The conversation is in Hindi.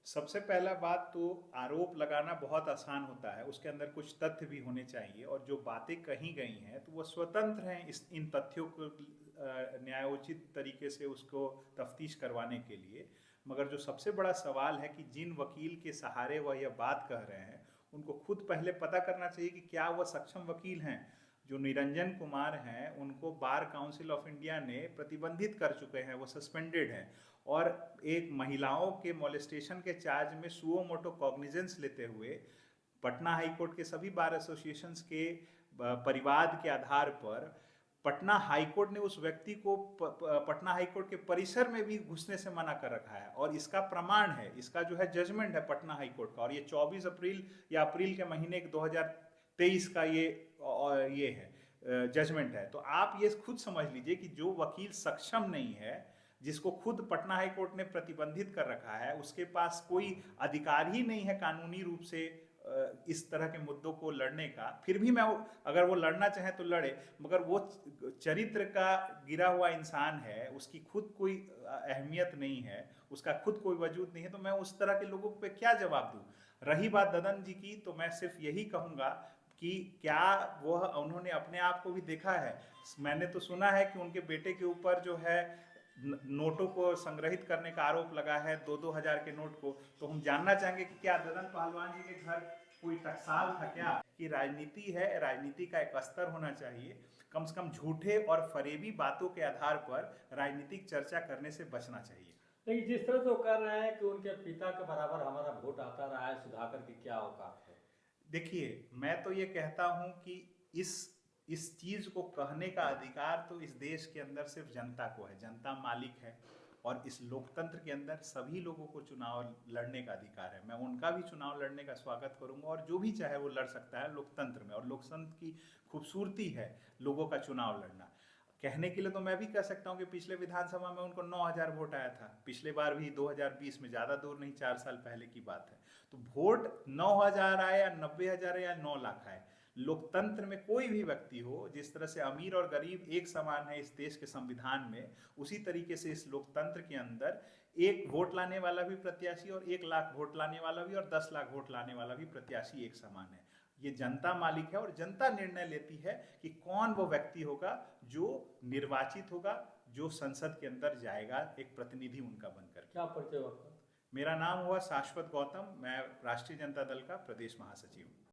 सबसे पहला बात तो आरोप लगाना बहुत आसान होता है, उसके अंदर कुछ तथ्य भी होने चाहिए और जो बातें कही गई हैं तो वो स्वतंत्र हैं इन तथ्यों को न्यायोचित तरीके से उसको तफ्तीश करवाने के लिए। मगर जो सबसे बड़ा सवाल है कि जिन वकील के सहारे वह यह बात कह रहे हैं उनको खुद पहले पता करना चाहिए कि क्या वह सक्षम वकील हैं। जो निरंजन कुमार हैं उनको बार काउंसिल ऑफ इंडिया ने प्रतिबंधित कर चुके हैं, वो सस्पेंडेड हैं। और एक महिलाओं के मोलेस्टेशन के चार्ज में सुओ मोटो कॉग्निजेंस लेते हुए पटना हाई कोर्ट के सभी बार एसोसिएशंस के परिवाद के आधार पर पटना हाई कोर्ट ने उस व्यक्ति को पटना हाई कोर्ट के परिसर में भी घुसने से मना कर रखा है। और इसका प्रमाण है, इसका जो है जजमेंट है पटना हाई कोर्ट का, और ये 24 अप्रैल या अप्रैल के महीने 2023 का ये है जजमेंट है। तो आप ये खुद समझ लीजिए कि जो वकील सक्षम नहीं है, जिसको खुद पटना हाई कोर्ट ने प्रतिबंधित कर रखा है, उसके पास कोई अधिकार ही नहीं है कानूनी रूप से इस तरह के मुद्दों को लड़ने का। फिर भी मैं अगर वो लड़ना चाहे तो लड़े, मगर वो चरित्र का गिरा हुआ इंसान है, उसकी खुद कोई अहमियत नहीं है, उसका खुद कोई वजूद नहीं है, तो मैं उस तरह के लोगों पे क्या जवाब दूं। रही बात ददन जी की, तो मैं सिर्फ यही कहूंगा कि क्या वह उन्होंने अपने आप को भी देखा है। मैंने तो सुना है कि उनके बेटे के ऊपर जो है नोटों को संग्रहित करने का आरोप लगा है, 2-2 हज़ार के नोट को। तो हम जानना चाहेंगे कि क्या ददन पहलवान जी के घर कोई टकसाल था क्या। कि राजनीति है, राजनीति का एक स्तर होना चाहिए। कम से कम झूठे और फरेबी बातों के आधार पर राजनीतिक चर्चा करने से बचना चाहिए। लेकिन जिस तरह से वो कर रहे हैं कि उनके पिता के बराबर हमारा वोट आता रहा है, सुधाकर की क्या औकात है। देखिए, मैं तो ये कहता हूं कि इस इस चीज को कहने का अधिकार तो इस देश के अंदर सिर्फ जनता को है, जनता मालिक है। और इस लोकतंत्र के अंदर सभी लोगों को चुनाव लड़ने का अधिकार है। मैं उनका भी चुनाव लड़ने का स्वागत करूंगा, और जो भी चाहे वो लड़ सकता है लोकतंत्र में। और लोकतंत्र की खूबसूरती है लोगों का चुनाव लड़ना। कहने के लिए तो मैं भी कह सकता हूँ कि पिछले विधानसभा में उनको 9,000 वोट आया था, पिछले बार भी 2020 में, ज़्यादा दूर नहीं, 4 साल पहले की बात है। तो वोट 9,000 आए या 90,000 या 9 लाख आए, लोकतंत्र में कोई भी व्यक्ति हो, जिस तरह से अमीर और गरीब एक समान है इस देश के संविधान में, उसी तरीके से इस लोकतंत्र के अंदर एक वोट लाने वाला भी प्रत्याशी और 1 लाख वोट लाने वाला भी और 10 लाख वोट लाने वाला भी प्रत्याशी एक समान है। ये जनता मालिक है और जनता निर्णय लेती है कि कौन वो व्यक्ति होगा जो निर्वाचित होगा, जो संसद के अंदर जाएगा एक प्रतिनिधि उनका बनकर। क्या परिचय आपका। मेरा नाम हुआ शाश्वत गौतम, मैं राष्ट्रीय जनता दल का प्रदेश महासचिव हूँ।